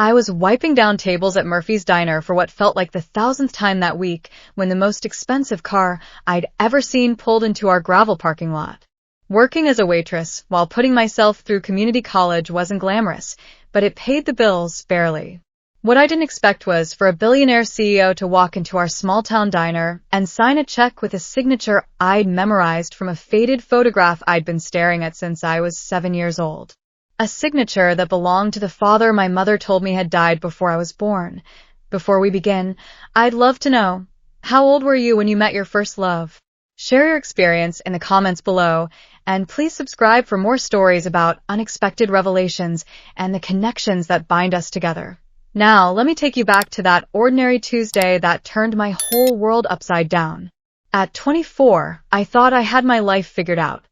I was wiping down tables at Murphy's Diner for what felt like the thousandth time that week when the most expensive car I'd ever seen pulled into our gravel parking lot. Working as a waitress while putting myself through community college wasn't glamorous, but it paid the bills barely. What I didn't expect was for a billionaire CEO to walk into our small-town diner and sign a check with a signature I'd memorized from a faded photograph I'd been staring at since I was 7 years old. A signature that belonged to the father my mother told me had died before I was born. Before we begin, I'd love to know, how old were you when you met your first love? Share your experience in the comments below, and please subscribe for more stories about unexpected revelations and the connections that bind us together. Now, let me take you back to that ordinary Tuesday that turned my whole world upside down. At 24, I thought I had my life figured out.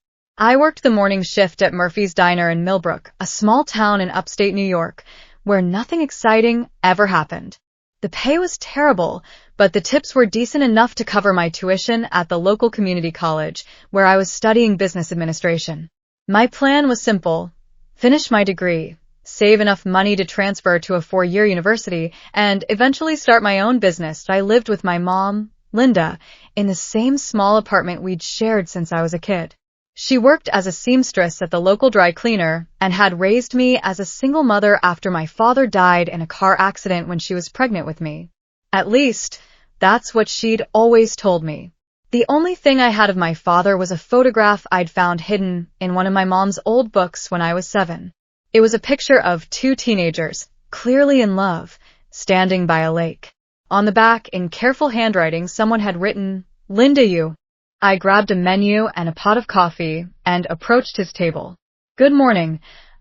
I worked the morning shift at Murphy's Diner in Millbrook, a small town in upstate New York, where nothing exciting ever happened. The pay was terrible, but the tips were decent enough to cover my tuition at the local community college, where I was studying business administration. My plan was simple: finish my degree, save enough money to transfer to a 4-year university, and eventually start my own business. I lived with my mom, Linda, in the same small apartment we'd shared since I was a kid. She worked as a seamstress at the local dry cleaner and had raised me as a single mother after my father died in a car accident when she was pregnant with me. At least, that's what she'd always told me. The only thing I had of my father was a photograph I'd found hidden in one of my mom's old books when I was 7. It was a picture of 2 teenagers, clearly in love, standing by a lake. On the back, in careful handwriting, someone had written, "Linda, you." I grabbed a menu and a pot of coffee and approached his table. "Good morning,"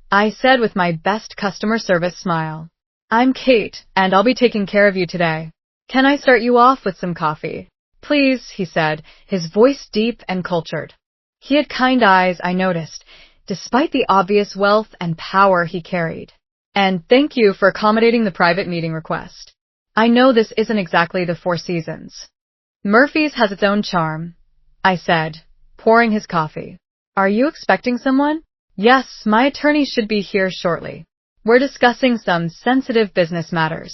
I said with my best customer service smile. "I'm Kate, and I'll be taking care of you today. Can I start you off with some coffee?" "Please," he said, his voice deep and cultured. He had kind eyes, I noticed, despite the obvious wealth and power he carried. "And thank you for accommodating the private meeting request. I know this isn't exactly the Four Seasons." "Murphy's has its own charm," I said, pouring his coffee. "Are you expecting someone?" "Yes, my attorney should be here shortly. We're discussing some sensitive business matters."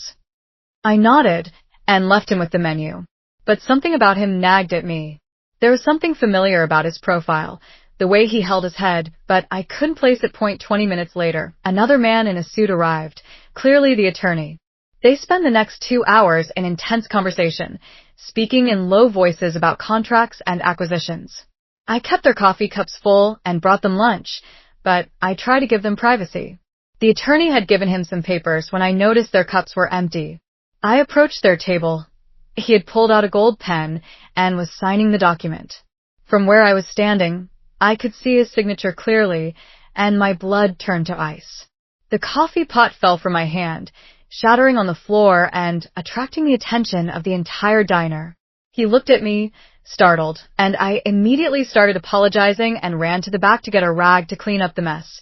I nodded and left him with the menu. But something about him nagged at me. There was something familiar about his profile, the way he held his head, but I couldn't place it. 20 minutes later, another man in a suit arrived, clearly the attorney. They spent the next 2 hours in intense conversation, speaking in low voices about contracts and acquisitions. I kept their coffee cups full and brought them lunch, but I tried to give them privacy. The attorney had given him some papers when I noticed their cups were empty. I approached their table. He had pulled out a gold pen and was signing the document. From where I was standing, I could see his signature clearly, and my blood turned to ice. The coffee pot fell from my hand, shattering on the floor and attracting the attention of the entire diner. He looked at me, startled, and I immediately started apologizing and ran to the back to get a rag to clean up the mess.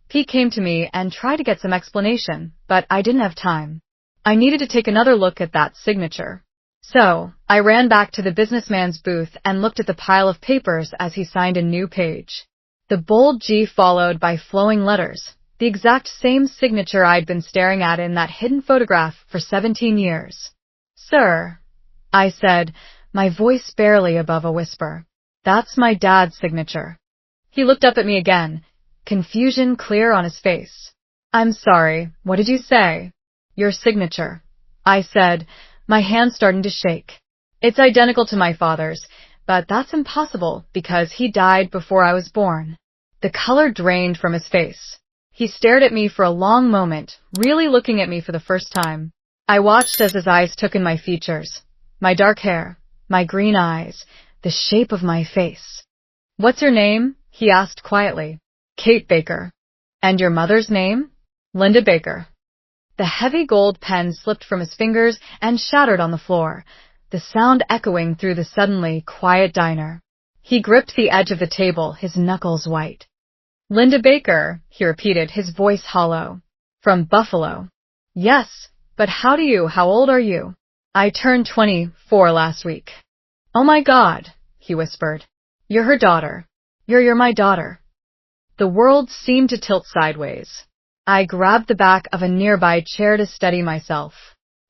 Pete came to me and tried to get some explanation, but I didn't have time. I needed to take another look at that signature. So, I ran back to the businessman's booth and looked at the pile of papers as he signed a new page. The bold G followed by flowing letters, the exact same signature I'd been staring at in that hidden photograph for 17 years. "Sir," I said, my voice barely above a whisper. "That's my dad's signature." He looked up at me again, confusion clear on his face. "I'm sorry, what did you say?" "Your signature," I said, my hand starting to shake. "It's identical to my father's, but that's impossible because he died before I was born." The color drained from his face. He stared at me for a long moment, really looking at me for the first time. I watched as his eyes took in my features, my dark hair, my green eyes, the shape of my face. "What's your name?" he asked quietly. "Kate Baker." "And your mother's name?" "Linda Baker." The heavy gold pen slipped from his fingers and shattered on the floor, the sound echoing through the suddenly quiet diner. He gripped the edge of the table, his knuckles white. "Linda Baker," he repeated, his voice hollow. "From Buffalo." "Yes, but how old are you?" "I turned 24 last week." "Oh my God," he whispered. "You're her daughter. You're my daughter." The world seemed to tilt sideways. I grabbed the back of a nearby chair to steady myself.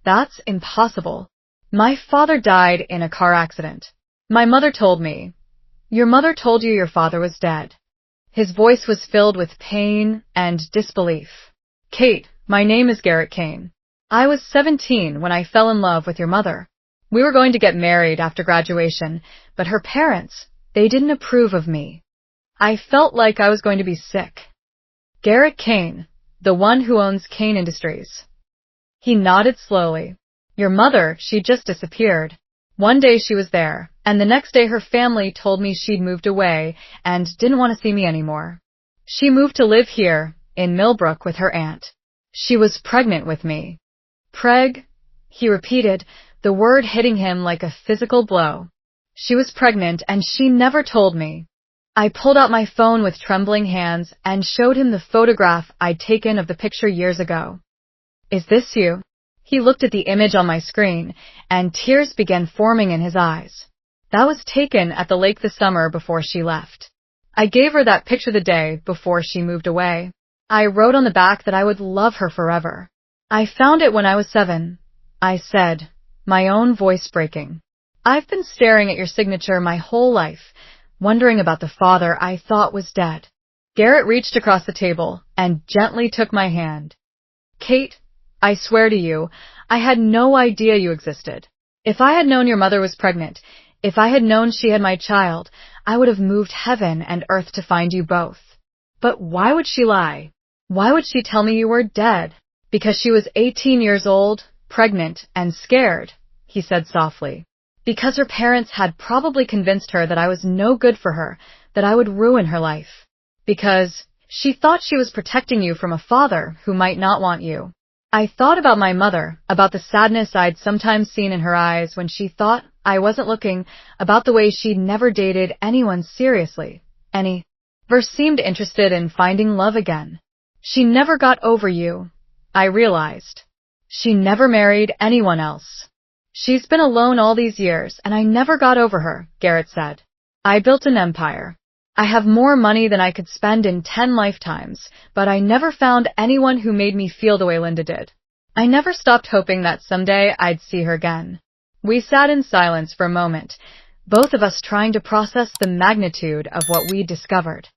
That's impossible. My father died in a car accident. My mother told me. Your mother told you your father was dead. His voice was filled with pain and disbelief. Kate, my name is Garrett Kane. I was 17 when I fell in love with your mother. We were going to get married after graduation, but her parents, they didn't approve of me. I felt like I was going to be sick. Garrett Kane, the one who owns Kane Industries. He nodded slowly. Your mother, she just disappeared. One day she was there, and the next day her family told me she'd moved away and didn't want to see me anymore. She moved to live here, in Millbrook, with her aunt. She was pregnant with me. He repeated, the word hitting him like a physical blow. She was pregnant and she never told me. I pulled out my phone with trembling hands and showed him the photograph I'd taken of the picture years ago. Is this you? He looked at the image on my screen, and tears began forming in his eyes. That was taken at the lake the summer before she left. I gave her that picture the day before she moved away. I wrote on the back that I would love her forever. I found it when I was 7, I said, my own voice breaking. I've been staring at your signature my whole life, wondering about the father I thought was dead. Garrett reached across the table and gently took my hand. Kate, I swear to you, I had no idea you existed. If I had known your mother was pregnant, if I had known she had my child, I would have moved heaven and earth to find you both. But why would she lie? Why would she tell me you were dead? Because she was 18 years old, pregnant, and scared, he said softly. Because her parents had probably convinced her that I was no good for her, that I would ruin her life. Because she thought she was protecting you from a father who might not want you. I thought about my mother, about the sadness I'd sometimes seen in her eyes when she thought I wasn't looking, about the way she'd never dated anyone seriously, ever seemed interested in finding love again. She never got over you, I realized. She never married anyone else. She's been alone all these years, and I never got over her, Garrett said. I built an empire. I have more money than I could spend in 10 lifetimes, but I never found anyone who made me feel the way Linda did. I never stopped hoping that someday I'd see her again. We sat in silence for a moment, both of us trying to process the magnitude of what we'd discovered.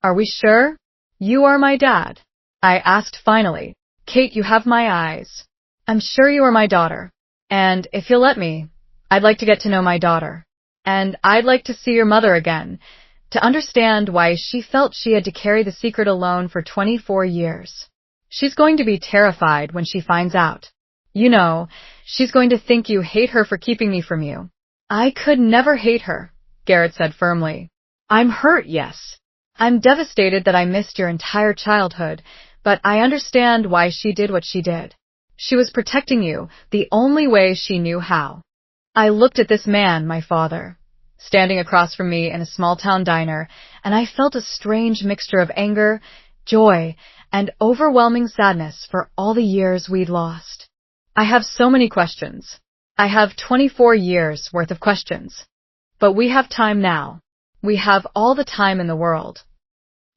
Are we sure? You are my dad, I asked finally. Kate, you have my eyes. I'm sure you are my daughter. And if you'll let me, I'd like to get to know my daughter. And I'd like to see your mother again, to understand why she felt she had to carry the secret alone for 24 years. She's going to be terrified when she finds out. You know, she's going to think you hate her for keeping me from you. I could never hate her, Garrett said firmly. I'm hurt, yes. I'm devastated that I missed your entire childhood, but I understand why she did what she did. She was protecting you the only way she knew how. I looked at this man, my father, standing across from me in a small-town diner, and I felt a strange mixture of anger, joy, and overwhelming sadness for all the years we'd lost. I have so many questions. I have 24 years worth of questions. But we have time now. We have all the time in the world.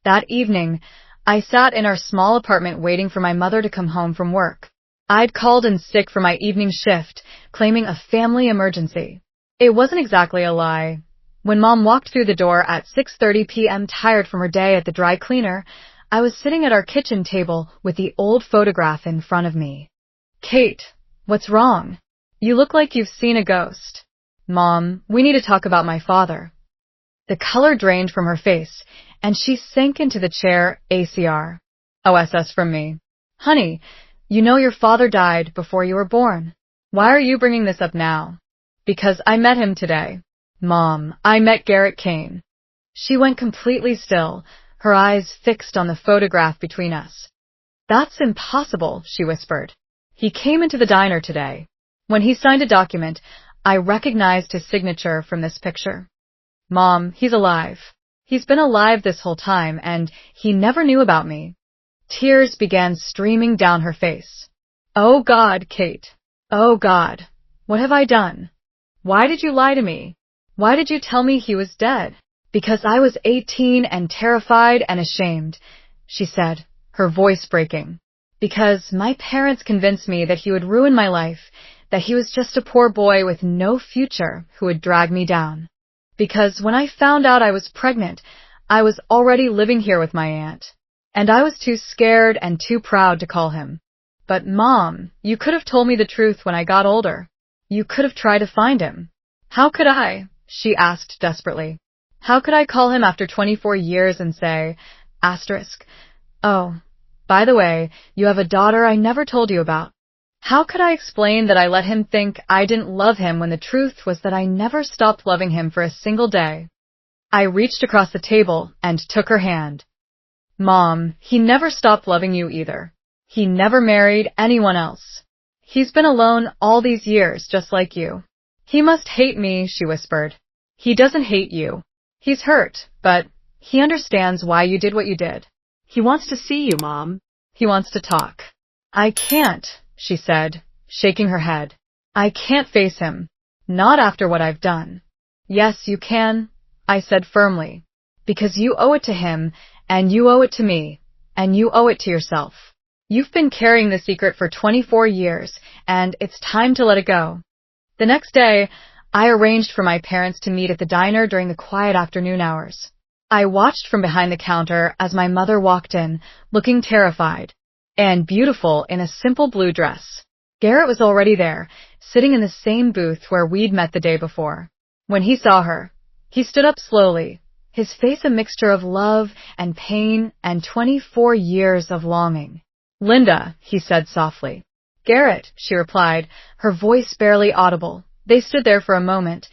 That evening, I sat in our small apartment waiting for my mother to come home from work. I'd called in sick for my evening shift, claiming a family emergency. It wasn't exactly a lie. When Mom walked through the door at 6:30 p.m. tired from her day at the dry cleaner, I was sitting at our kitchen table with the old photograph in front of me. Kate, what's wrong? You look like you've seen a ghost. Mom, we need to talk about my father. The color drained from her face, and she sank into the chair, ACR. OSS from me. Honey, you know your father died before you were born. Why are you bringing this up now? Because I met him today. Mom, I met Garrett Kane. She went completely still, her eyes fixed on the photograph between us. That's impossible, she whispered. He came into the diner today. When he signed a document, I recognized his signature from this picture. Mom, he's alive. He's been alive this whole time, and he never knew about me. Tears began streaming down her face. Oh God, Kate. Oh God. What have I done? Why did you lie to me? Why did you tell me he was dead? Because I was 18 and terrified and ashamed, she said, her voice breaking. Because my parents convinced me that he would ruin my life, that he was just a poor boy with no future who would drag me down. Because when I found out I was pregnant, I was already living here with my aunt. And I was too scared and too proud to call him. But Mom, you could have told me the truth when I got older. You could have tried to find him. How could I? She asked desperately. How could I call him after 24 years and say, "Oh, by the way, you have a daughter I never told you about." How could I explain that I let him think I didn't love him when the truth was that I never stopped loving him for a single day? I reached across the table and took her hand. Mom, he never stopped loving you either. He never married anyone else. He's been alone all these years, just like you. He must hate me, she whispered. He doesn't hate you. He's hurt, but he understands why you did what you did. He wants to see you, Mom. He wants to talk. I can't, she said, shaking her head. I can't face him. Not after what I've done. Yes, you can, I said firmly. Because you owe it to him, and you owe it to me, and you owe it to yourself. You've been carrying the secret for 24 years, and it's time to let it go. The next day, I arranged for my parents to meet at the diner during the quiet afternoon hours. I watched from behind the counter as my mother walked in, looking terrified and beautiful in a simple blue dress. Garrett was already there, sitting in the same booth where we'd met the day before. When he saw her, he stood up slowly, his face a mixture of love and pain and 24 years of longing. Linda, he said softly. Garrett, she replied, her voice barely audible. They stood there for a moment,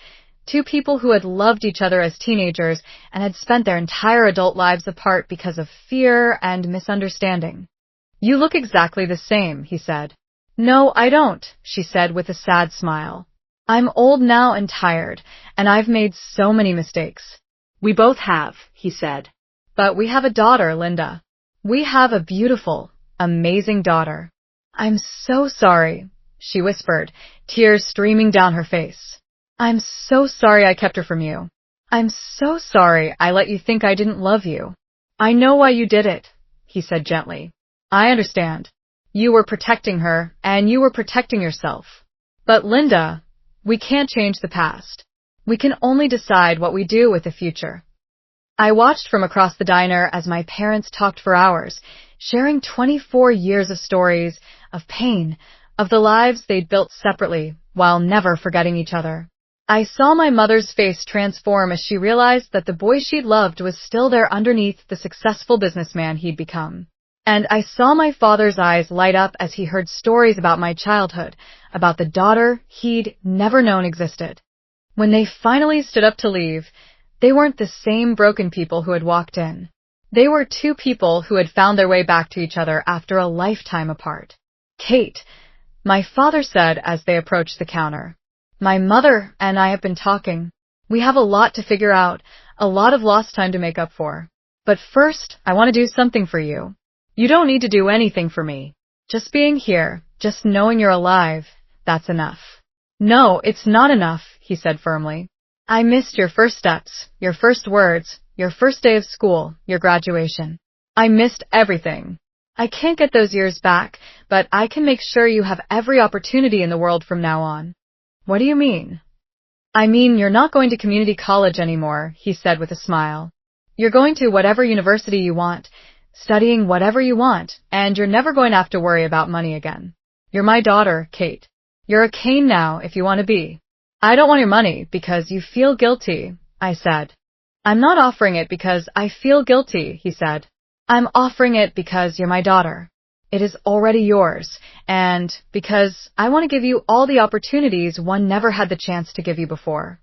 two people who had loved each other as teenagers and had spent their entire adult lives apart because of fear and misunderstanding. You look exactly the same, he said. No, I don't, she said with a sad smile. I'm old now and tired, and I've made so many mistakes. We both have, he said. But we have a daughter, Linda. We have a beautiful, amazing daughter. I'm so sorry, she whispered, tears streaming down her face. I'm so sorry I kept her from you. I'm so sorry I let you think I didn't love you. I know why you did it, he said gently. I understand. You were protecting her, and you were protecting yourself. But Linda, we can't change the past. We can only decide what we do with the future. I watched from across the diner as my parents talked for hours, sharing 24 years of stories, of pain, of the lives they'd built separately, while never forgetting each other. I saw my mother's face transform as she realized that the boy she'd loved was still there underneath the successful businessman he'd become. And I saw my father's eyes light up as he heard stories about my childhood, about the daughter he'd never known existed. When they finally stood up to leave, they weren't the same broken people who had walked in. They were two people who had found their way back to each other after a lifetime apart. Kate, my father said as they approached the counter. My mother and I have been talking. We have a lot to figure out, a lot of lost time to make up for. But first, I want to do something for you. You don't need to do anything for me. Just being here, just knowing you're alive, that's enough. No, it's not enough, he said firmly. I missed your first steps, your first words, your first day of school, your graduation. I missed everything. I can't get those years back, but I can make sure you have every opportunity in the world from now on. What do you mean? I mean, you're not going to community college anymore, he said with a smile. You're going to whatever university you want, studying whatever you want, and you're never going to have to worry about money again. You're my daughter, Kate. You're a Kane now if you want to be. I don't want your money because you feel guilty, I said. I'm not offering it because I feel guilty, he said. I'm offering it because you're my daughter. It is already yours, and because I want to give you all the opportunities one never had the chance to give you before.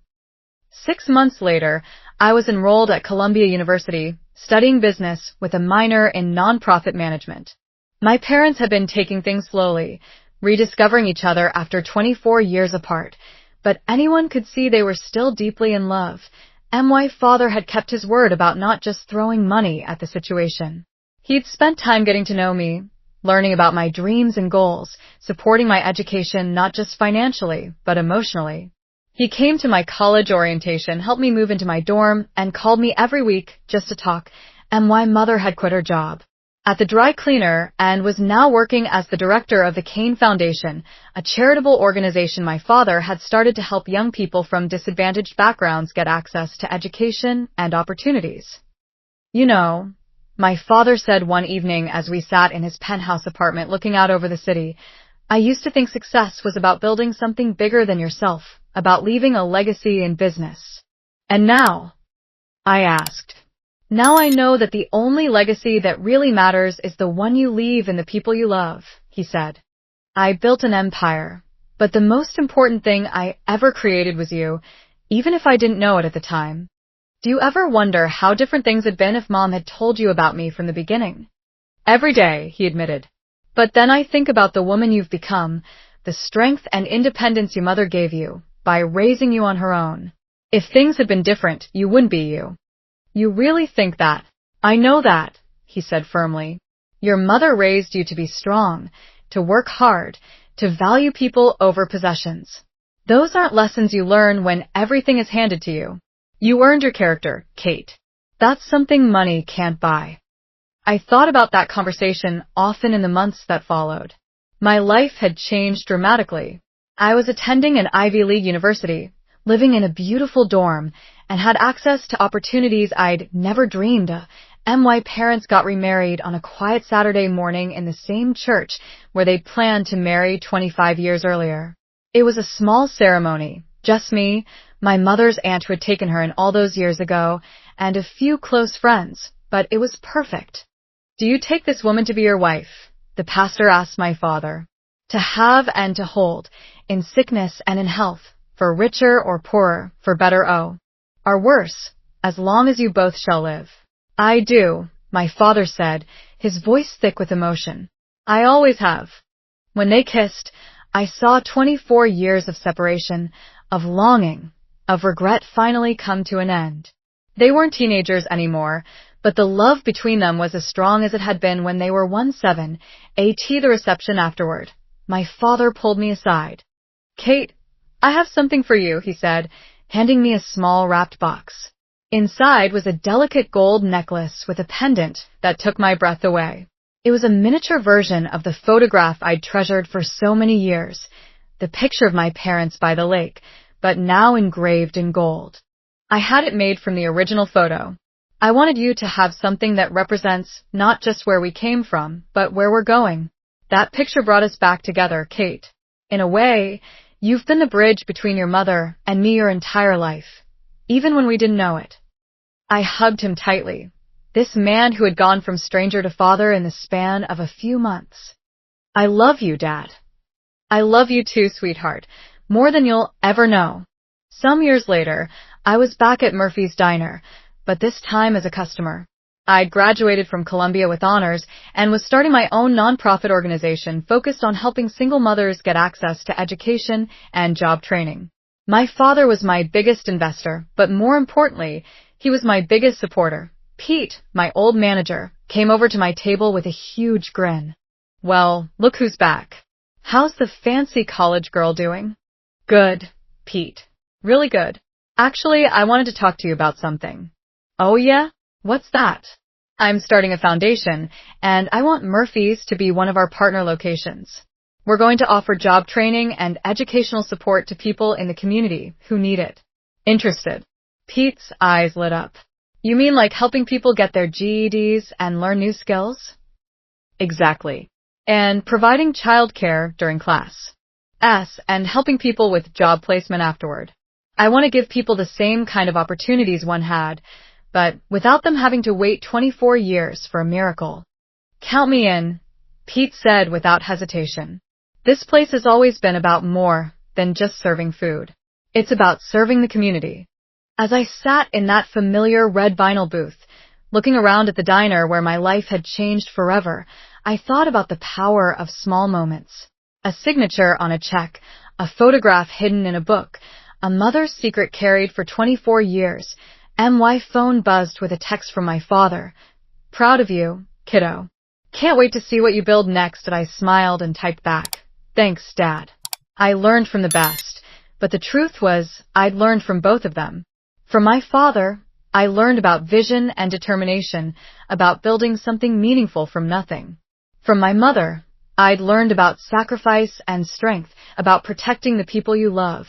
6 months later, I was enrolled at Columbia University, studying business with a minor in nonprofit management. My parents had been taking things slowly, rediscovering each other after 24 years apart, but anyone could see they were still deeply in love. My father had kept his word about not just throwing money at the situation. He'd spent time getting to know me, learning about my dreams and goals, supporting my education not just financially, but emotionally. He came to my college orientation, helped me move into my dorm, and called me every week just to talk, and my mother had quit her job. at the dry cleaner and was now working as the director of the Kane Foundation, a charitable organization my father had started to help young people from disadvantaged backgrounds get access to education and opportunities. You know, my father said one evening as we sat in his penthouse apartment looking out over the city, I used to think success was about building something bigger than yourself, about leaving a legacy in business. And now? I asked. Now I know that the only legacy that really matters is the one you leave in the people you love, he said. I built an empire, but the most important thing I ever created was you, even if I didn't know it at the time. Do you ever wonder how different things had been if Mom had told you about me from the beginning? Every day, he admitted. But then I think about the woman you've become, the strength and independence your mother gave you by raising you on her own. If things had been different, you wouldn't be you. You really think that? I know that, he said firmly. Your mother raised you to be strong, to work hard, to value people over possessions. Those aren't lessons you learn when everything is handed to you. You earned your character, Kate. That's something money can't buy. I thought about that conversation often in the months that followed. My life had changed dramatically. I was attending an Ivy League university, living in a beautiful dorm, and had access to opportunities I'd never dreamed of. My parents got remarried on a quiet Saturday morning in the same church where they'd planned to marry 25 years earlier. It was a small ceremony, just me, my mother's aunt who had taken her in all those years ago, and a few close friends, but it was perfect. Do you take this woman to be your wife? The pastor asked my father. To have and to hold, in sickness and in health, for richer or poorer, for better or worse, as long as you both shall live. I do, my father said, his voice thick with emotion. I always have. When they kissed, I saw 24 years of separation, of longing, of regret finally come to an end. They weren't teenagers anymore, but the love between them was as strong as it had been when they were 17, at the reception afterward. My father pulled me aside. Kate, I have something for you, he said, handing me a small wrapped box. Inside was a delicate gold necklace with a pendant that took my breath away. It was a miniature version of the photograph I'd treasured for so many years, the picture of my parents by the lake, but now engraved in gold. I had it made from the original photo. I wanted you to have something that represents not just where we came from, but where we're going. That picture brought us back together, Kate. In a way, you've been the bridge between your mother and me your entire life, even when we didn't know it. I hugged him tightly, this man who had gone from stranger to father in the span of a few months. I love you, Dad. I love you too, sweetheart, more than you'll ever know. Some years later, I was back at Murphy's Diner, but this time as a customer. I'd graduated from Columbia with honors and was starting my own nonprofit organization focused on helping single mothers get access to education and job training. My father was my biggest investor, but more importantly, he was my biggest supporter. Pete, my old manager, came over to my table with a huge grin. Well, look who's back. How's the fancy college girl doing? Good, Pete. Really good. Actually, I wanted to talk to you about something. Oh yeah? What's that? I'm starting a foundation, and I want Murphy's to be one of our partner locations. We're going to offer job training and educational support to people in the community who need it. Interested? Pete's eyes lit up. You mean like helping people get their GEDs and learn new skills? Exactly. And providing childcare during class. And helping people with job placement afterward. I want to give people the same kind of opportunities one had, but without them having to wait 24 years for a miracle. Count me in, Pete said without hesitation. This place has always been about more than just serving food. It's about serving the community. As I sat in that familiar red vinyl booth, looking around at the diner where my life had changed forever, I thought about the power of small moments. A signature on a check, a photograph hidden in a book, a mother's secret carried for 24 years, my phone buzzed with a text from my father. Proud of you, kiddo. Can't wait to see what you build next, and I smiled and typed back. Thanks, Dad. I learned from the best, but the truth was I'd learned from both of them. From my father, I learned about vision and determination, about building something meaningful from nothing. From my mother, I'd learned about sacrifice and strength, about protecting the people you love,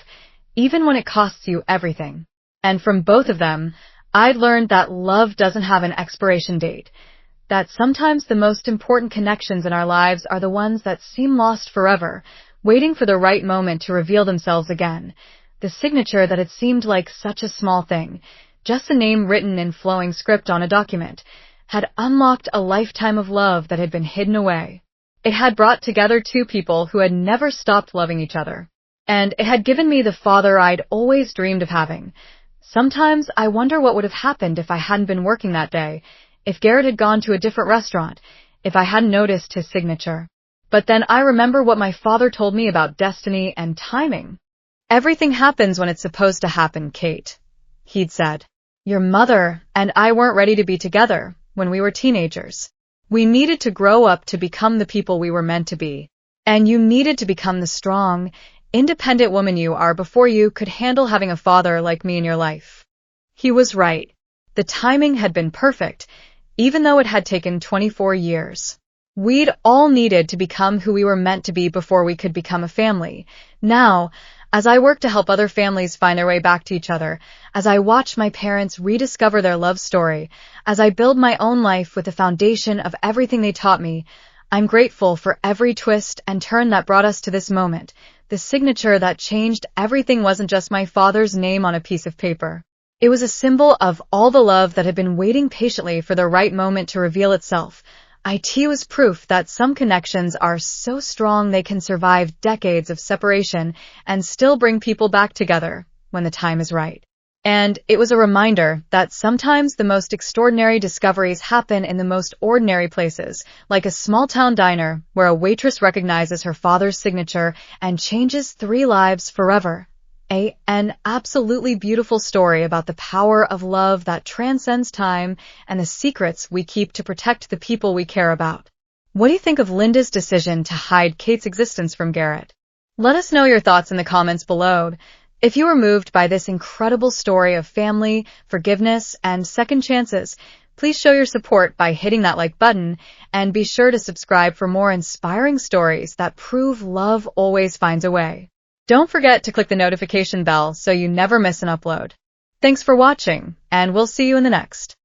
even when it costs you everything. And from both of them, I'd learned that love doesn't have an expiration date, that sometimes the most important connections in our lives are the ones that seem lost forever, waiting for the right moment to reveal themselves again. The signature that had seemed like such a small thing, just a name written in flowing script on a document, had unlocked a lifetime of love that had been hidden away. It had brought together two people who had never stopped loving each other. And it had given me the father I'd always dreamed of having. Sometimes I wonder what would have happened if I hadn't been working that day, if Garrett had gone to a different restaurant, if I hadn't noticed his signature. But then I remember what my father told me about destiny and timing. Everything happens when it's supposed to happen, Kate, he'd said. Your mother and I weren't ready to be together when we were teenagers. We needed to grow up to become the people we were meant to be. And you needed to become the strong, independent woman you are before you could handle having a father like me in your life. He was right. The timing had been perfect, even though it had taken 24 years. We'd all needed to become who we were meant to be before we could become a family. Now, as I work to help other families find their way back to each other, as I watch my parents rediscover their love story, as I build my own life with the foundation of everything they taught me, I'm grateful for every twist and turn that brought us to this moment. The signature that changed everything wasn't just my father's name on a piece of paper. It was a symbol of all the love that had been waiting patiently for the right moment to reveal itself. It was proof that some connections are so strong they can survive decades of separation and still bring people back together when the time is right. And it was a reminder that sometimes the most extraordinary discoveries happen in the most ordinary places, like a small-town diner where a waitress recognizes her father's signature and changes 3 lives forever. An absolutely beautiful story about the power of love that transcends time and the secrets we keep to protect the people we care about. What do you think of Linda's decision to hide Kate's existence from Garrett? Let us know your thoughts in the comments below. If you were moved by this incredible story of family, forgiveness, and second chances, please show your support by hitting that like button, and be sure to subscribe for more inspiring stories that prove love always finds a way. Don't forget to click the notification bell so you never miss an upload. Thanks for watching, and we'll see you in the next.